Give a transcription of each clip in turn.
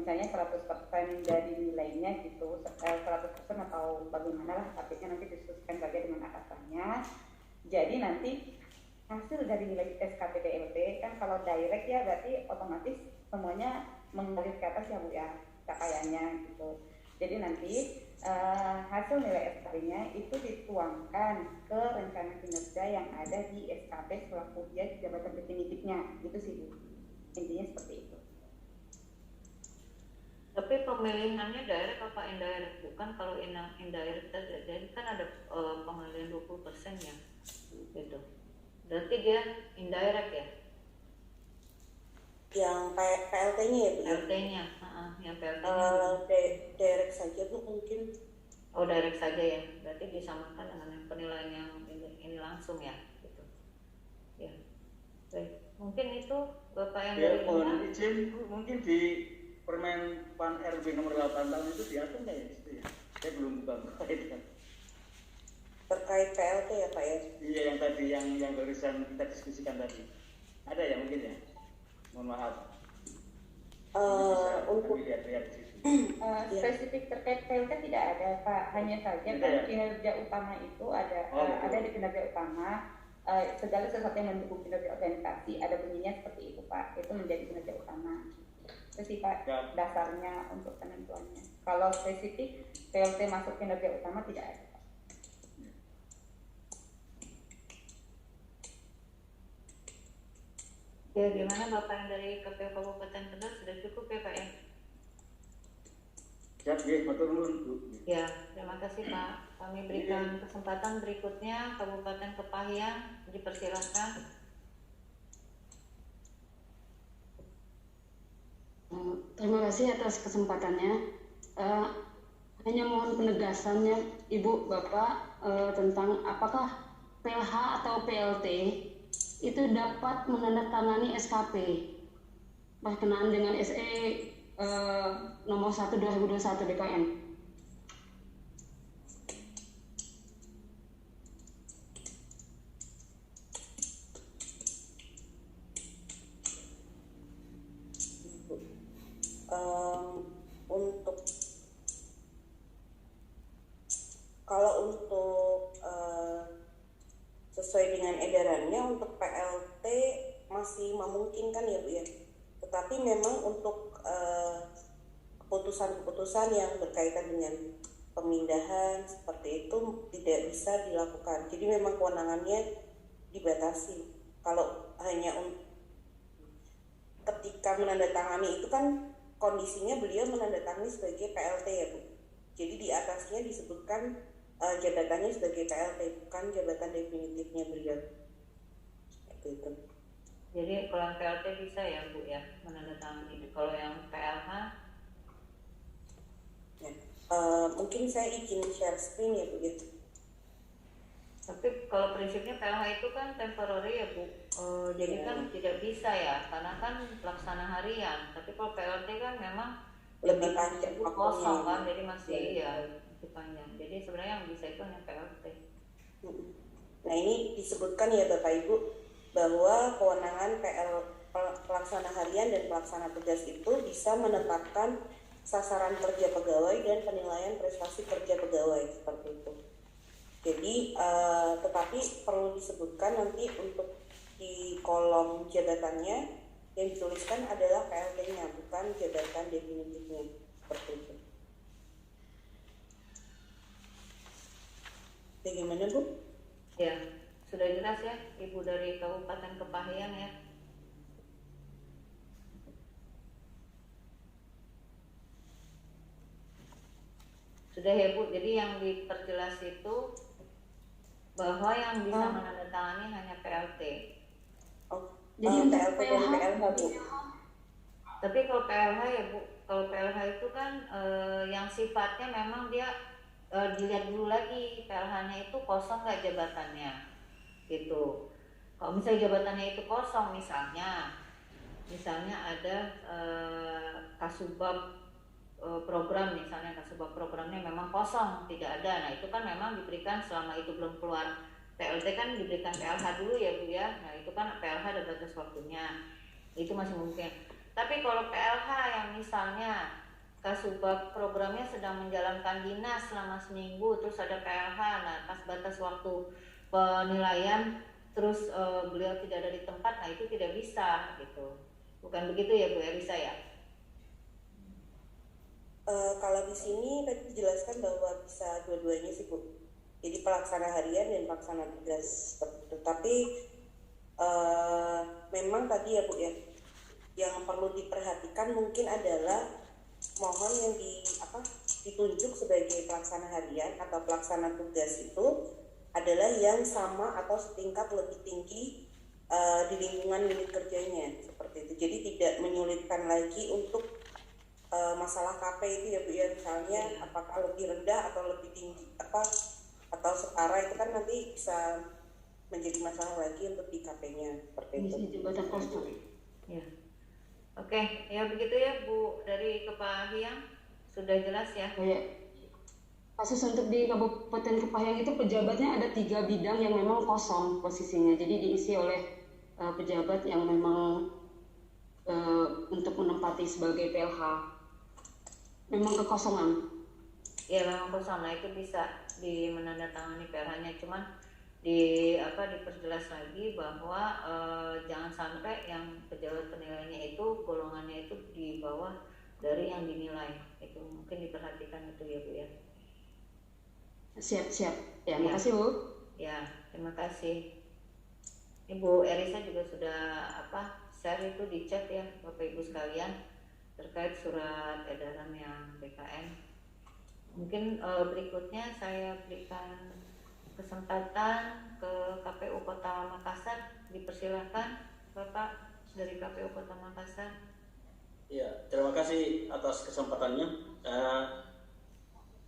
misalnya 100% dari nilainya gitu, 100% atau bagaimana lah, tapi nanti diskusikan saja dengan atasannya. Jadi nanti hasil dari nilai SKP PLT kan kalau direct ya berarti otomatis semuanya mengalir ke atas ya Bu ya, capaiannya gitu. Jadi nanti hasil nilai SKP-nya itu dituangkan ke rencana kinerja yang ada di SKP selaku dia jabatan definitifnya, gitu sih Bu. Intinya seperti itu. Tapi pemilihannya direct apa indirect? Bukan kalau indirect jadi kan ada pemilihan 20% ya gitu. Berarti dia indirect ya? Yang PLT-nya ya Bu? PLT-nya, yang PLT-nya direct saja Bu mungkin. Oh direct saja ya, berarti disamakan dengan penilaian yang ini langsung ya gitu. Ya, baik. Mungkin itu Bapak yang ya, mohon izin mungkin di Permen PAN RB nomor 8 tahun itu diatur nggak ya itu ya? Saya belum buka itu kan. Terkait PLT ya Pak ya? Iya yang tadi yang barusan kita diskusikan tadi. Ada ya mungkin ya? Mohon maaf. Untuk lihat di situ. Spesifik terkait PLT tidak ada Pak, hanya saja kan kinerja utama itu ada ada di kinerja utama, segala sesuatu yang mendukung kinerja organisasi ada bunyinya seperti itu Pak, itu menjadi kinerja utama. Itu sih Pak dasarnya untuk penentuannya. Kalau spesifik PLT masuk kinerja utama tidak ada Pak. Ya gimana Bapak yang dari KPU Kabupaten Kendal sudah cukup ya Pak ya? Siap ya, matur nuwun Bu. Ya, terima kasih Pak. Kami berikan kesempatan berikutnya Kabupaten Kepahyang, dipersilakan. Terima kasih atas kesempatannya. Hanya mohon penegasannya Ibu Bapak tentang apakah PLH atau PLT itu dapat menandatangani SKP berkenaan dengan SE nomor 1 2021 DKN. Kalau untuk sesuai dengan edarannya untuk PLT masih memungkinkan ya Bu ya. Tetapi memang untuk keputusan-keputusan yang berkaitan dengan pemindahan seperti itu tidak bisa dilakukan. Jadi memang kewenangannya dibatasi. Kalau hanya ketika menandatangani itu kan kondisinya beliau menandatangani sebagai PLT ya Bu. Jadi di atasnya disebutkan jabatannya sebagai PLT, bukan jabatan definitifnya beliau. Seperti itu. Jadi kalau yang PLT bisa ya Bu ya menandatangani. Kalau yang PLH? Ya. Mungkin saya izin share screen ya Bu ya. Tapi kalau prinsipnya PLH itu kan temporary ya Bu. Jadi kan tidak bisa ya, karena kan pelaksana harian. Tapi kalau PLT kan memang lebih panjang kosong kan, jadi masih ya lebih panjang. Jadi sebenarnya yang bisa itu hanya PLT. Nah ini disebutkan ya Bapak Ibu bahwa kewenangan pelaksana harian dan pelaksana tugas itu bisa menetapkan sasaran kerja pegawai dan penilaian prestasi kerja pegawai seperti itu. Jadi tetapi perlu disebutkan nanti untuk di kolom jabatannya yang dituliskan adalah PLT-nya, bukan jabatan definitifnya seperti itu. Bagaimana Bu? Ya, sudah jelas ya Ibu dari Kabupaten Kepahyang ya. Sudah ya Bu, jadi yang diperjelas itu bahwa yang bisa menandatangani hanya PLT. Jadi PLT dan PLH Bu. Tapi kalau PLH ya Bu, kalau PLH itu kan yang sifatnya memang dia dilihat dulu lagi PLH-nya itu kosong nggak jabatannya, gitu. Kalau misalnya jabatannya itu kosong, misalnya ada kasubag program, misalnya kasubag programnya memang kosong, tidak ada. Nah itu kan memang diberikan selama itu belum keluar PLT kan diberikan PLH dulu ya Bu ya. Nah itu kan PLH ada batas waktunya, itu masih mungkin. Tapi kalau PLH yang misalnya Kasubag programnya sedang menjalankan dinas selama seminggu, terus ada PLH, nah pas batas waktu penilaian, terus beliau tidak ada di tempat, nah itu tidak bisa gitu. Bukan begitu ya Bu Erisa ya? Kalau di sini tadi dijelaskan bahwa bisa dua-duanya sih Bu. Jadi pelaksana harian dan pelaksana tugas seperti itu. Tapi memang tadi ya Bu ya, yang perlu diperhatikan mungkin adalah mohon yang ditunjuk sebagai pelaksana harian atau pelaksana tugas itu adalah yang sama atau setingkat lebih tinggi di lingkungan unit kerjanya seperti itu. Jadi tidak menyulitkan lagi untuk masalah KP itu ya Bu ya, misalnya apakah lebih rendah atau lebih tinggi atau setara, itu kan nanti bisa menjadi masalah lagi untuk di KP-nya seperti itu. Di jabatan kosong. Ya. Oke, ya begitu ya Bu dari Kepahyang, sudah jelas ya. Kasus untuk di Kabupaten Kepahyang itu pejabatnya ada 3 bidang yang memang kosong posisinya, jadi diisi oleh pejabat yang memang untuk menempati sebagai PLH. Memang kekosongan. Ya memang kosong, nah itu bisa menandatangani PLH-nya, cuman diperjelas lagi bahwa jangan sampai yang pejabat penilaiannya itu golongannya itu di bawah dari yang dinilai. Itu mungkin diperhatikan itu ya Bu ya. Siap. Ya, makasih Bu. Ya, terima kasih. Ibu Erisa juga sudah share itu di chat ya Bapak Ibu sekalian terkait surat edaran yang BKN. Mungkin berikutnya saya berikan kesempatan ke KPU Kota Makassar, dipersilakan Bapak dari KPU Kota Makassar. Ya, terima kasih atas kesempatannya.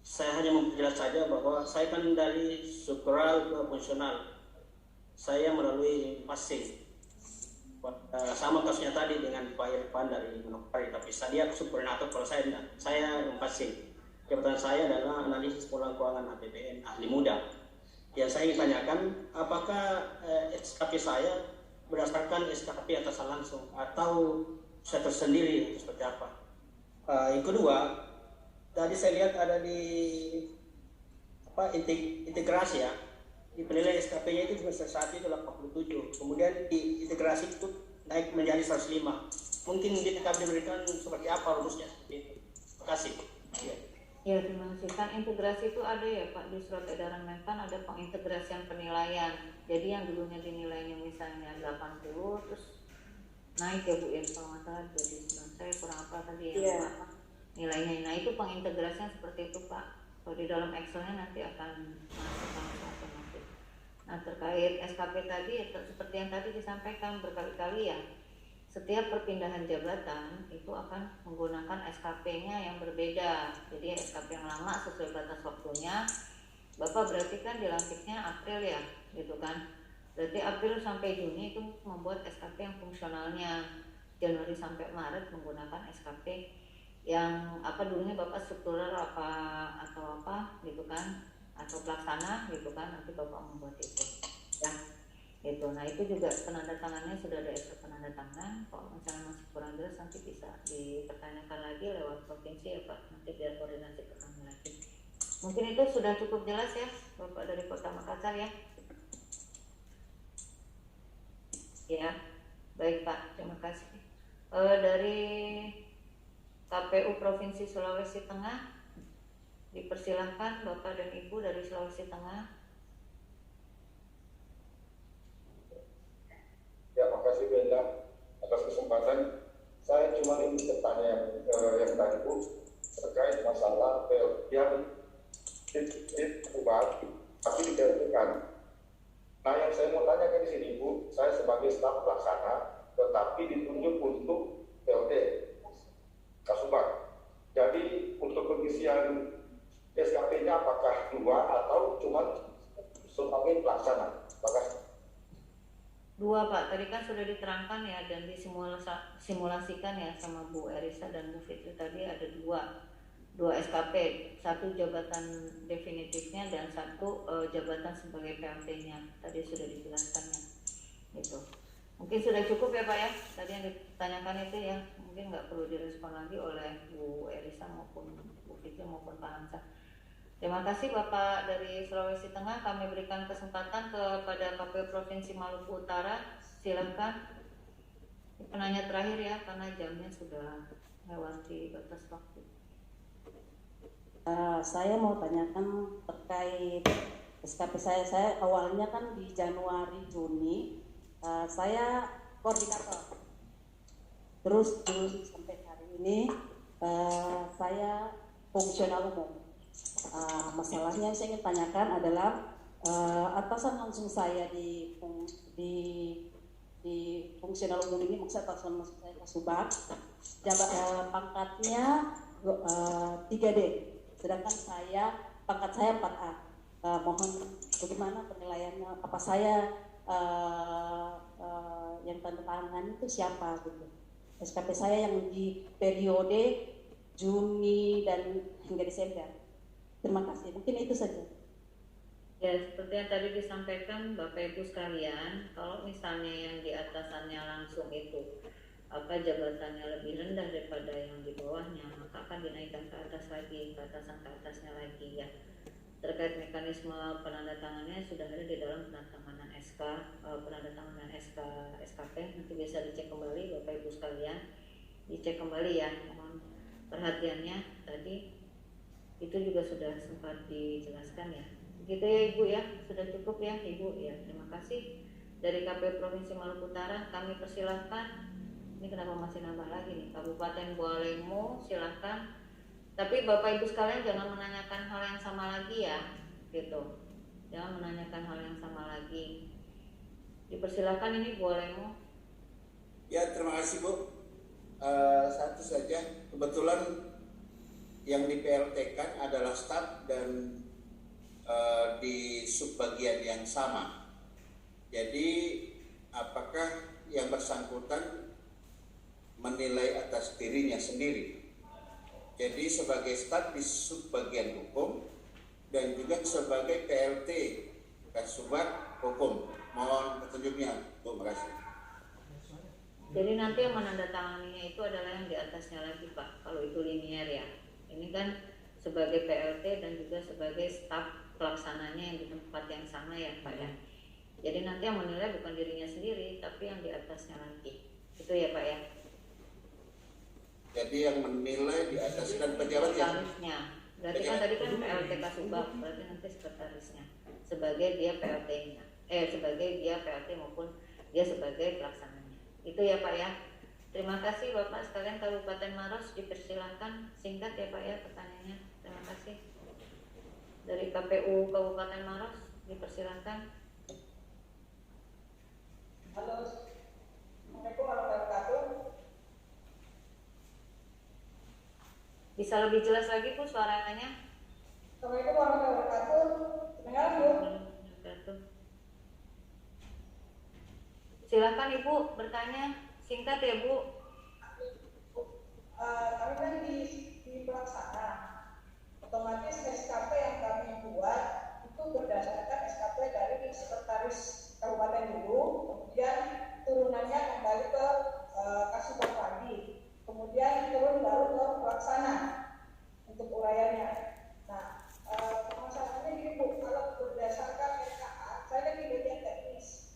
Saya hanya memperjelas saja bahwa saya kan dari struktural ke fungsional. Saya melalui passing. Sama kasusnya tadi dengan Pak Irfan dari Manokwari, tapi saya subordinator, kalau saya passing. Jabatan saya adalah analisis pola keuangan APBN, ahli muda. Yang saya ingin tanyakan, apakah SKP saya berdasarkan SKP atasan langsung atau saya tersendiri seperti apa? Yang kedua, tadi saya lihat ada di integrasi ya, di penilaian SKP-nya itu saat itu 87, kemudian di integrasi itu naik menjadi 105. Mungkin diberikan seperti apa rumusnya? Terima kasih. Ya, terima kasih. Kan integrasi itu ada ya Pak, di surat edaran Menpan ada pengintegrasian penilaian. Jadi yang dulunya dinilainya misalnya 80 terus naik ya Bu ya, kalau nggak salah jadi 9, saya kurang apa tadi ya nilainya. Nah itu pengintegrasian seperti itu Pak. Kalau di dalam Excelnya nanti akan masuk langsung otomatis. Nah terkait SKP tadi seperti yang tadi disampaikan berkali-kali ya, setiap perpindahan jabatan itu akan menggunakan SKP-nya yang berbeda. Jadi SKP yang lama sesuai batas waktunya. Bapak berarti kan dilantiknya April ya, gitu kan? Berarti April sampai Juni itu membuat SKP yang fungsionalnya. Januari sampai Maret menggunakan SKP yang dulunya Bapak struktural atau gitu kan? Atau pelaksana gitu kan? Nanti Bapak membuat itu. Ya. Gitu. Nah itu juga penandatangannya sudah ada SK penandatangan. Kalau misalnya masih kurang jelas nanti bisa dipertanyakan lagi lewat provinsi ya Pak, nanti biar koordinasi ke kami lagi. Mungkin itu sudah cukup jelas ya Bapak dari Kota Makassar ya. Ya baik Pak, terima kasih. Dari KPU Provinsi Sulawesi Tengah dipersilahkan Bapak dan Ibu dari Sulawesi Tengah. Ya, makasih Benda atas kesempatan. Saya cuma ingin bertanya yang tadi Bu terkait masalah yang diubah tapi ditentukan. Nah, yang saya mau tanyakan di sini Bu, saya sebagai staf pelaksana tetapi ditunjuk untuk PLT Kasubag. Jadi untuk pengisian SKP-nya apakah 2 atau cuma sebagai pelaksana? Terima kasih. 2 Pak, tadi kan sudah diterangkan ya dan disimulasikan ya sama Bu Erisa dan Bu Fitri tadi ada 2 SKP, 1 jabatan definitifnya dan 1 jabatan sebagai PLT-nya. Tadi sudah dijelaskan ya. Gitu. Mungkin sudah cukup ya Pak ya, tadi yang ditanyakan itu ya. mungkin nggak perlu direspon lagi oleh Bu Elisa maupun Bu Fikri maupun Pak Hamzah. Terima kasih Bapak dari Sulawesi Tengah. Kami berikan kesempatan kepada KPU Provinsi Maluku Utara. Silakan. Penanya terakhir ya, karena jamnya sudah melewati batas waktu. Saya mau tanyakan terkait SKP saya awalnya kan di Januari Juni saya koordinator, terus sampai hari ini saya fungsional umum. Masalahnya yang saya ingin tanyakan adalah atasan langsung saya di fungsional umum ini, maksud atasan langsung saya Kasubag, pangkatnya 3D, sedangkan pangkat saya 4A. Mohon bagaimana penilaiannya, apa saya yang tanda tangan itu siapa gitu. SKP saya yang di periode Juni dan hingga Desember. Terima kasih, mungkin itu saja. Ya, seperti yang tadi disampaikan Bapak Ibu sekalian, kalau misalnya yang di atasannya langsung itu jabatannya lebih rendah daripada yang di bawahnya, maka akan dinaikkan ke atas lagi, ke atasnya lagi ya. Terkait mekanisme penandatangannya sudah ada di dalam penandatanganan SKP, nanti bisa dicek kembali Bapak Ibu sekalian, dicek kembali ya, mohon perhatiannya tadi itu juga sudah sempat dijelaskan ya. Gitu ya Ibu ya, sudah cukup ya Ibu ya. Terima kasih. Dari KPU Provinsi Maluku Utara kami persilahkan. Ini kenapa masih nambah lagi nih, Kabupaten Bua-Lemo silahkan. Tapi Bapak Ibu sekalian jangan menanyakan hal yang sama lagi ya, gitu. Jangan menanyakan hal yang sama lagi. Dipersilahkan ini Bua-Lemo. Ya, terima kasih Bu. Satu saja, kebetulan yang di PLT kan adalah staf dan di subbagian yang sama. Jadi apakah yang bersangkutan menilai atas dirinya sendiri? Jadi sebagai staf di subbagian hukum dan juga sebagai PLT Kasubag Hukum. Mohon petunjuknya, Bu. Terima kasih. Jadi nanti yang menandatanganinya itu adalah yang di atasnya lagi Pak, kalau itu linier ya. Ini kan sebagai PLT dan juga sebagai staf pelaksananya yang di tempat yang sama ya Pak ya. Jadi nanti yang menilai bukan dirinya sendiri, tapi yang di atasnya lagi. Itu ya Pak ya. Jadi yang menilai di atas dan pejabat yang sekretarisnya. Berarti kan tadi kan PLT Kasubag, berarti nanti sekretarisnya sebagai dia PLT-nya. Sebagai dia PLT maupun dia sebagai pelaksananya. Itu ya Pak ya. Terima kasih Bapak sekalian Kabupaten Maros, dipersilakan singkat ya Pak ya pertanyaannya. Terima kasih. Dari KPU Kabupaten Maros dipersilakan. Halo, Assalamualaikum warahmatullahi wabarakatuh. Bisa lebih jelas lagi Bu suaranya? Assalamualaikum warahmatullahi wabarakatuh. Dengar Bu? Silakan Ibu bertanya, singkat ya Bu. Kami kan di pelaksana, otomatis SKP yang kami buat itu berdasarkan SKP dari sekretaris kabupaten dulu, kemudian turunannya kembali ke Kasubag lagi, kemudian turun baru ke pelaksana untuk uraiannya. Nah, masalahnya gini Bu, kalau berdasarkan RKA, saya kan di bagian teknis.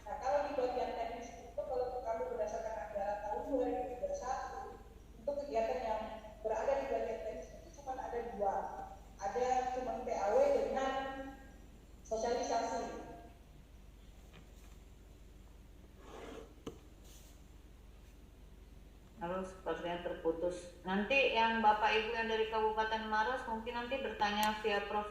Nah, kalau di bagian teknis itu kalau kami berdasarkan anggaran tahun 2021 untuk kegiatan yang berada di bagian teknis itu cuma ada dua, ada cuma PAW dengan sosialisasi. Lalu sepertinya terputus. Nanti yang Bapak Ibu yang dari Kabupaten Maros mungkin nanti bertanya via provinsi.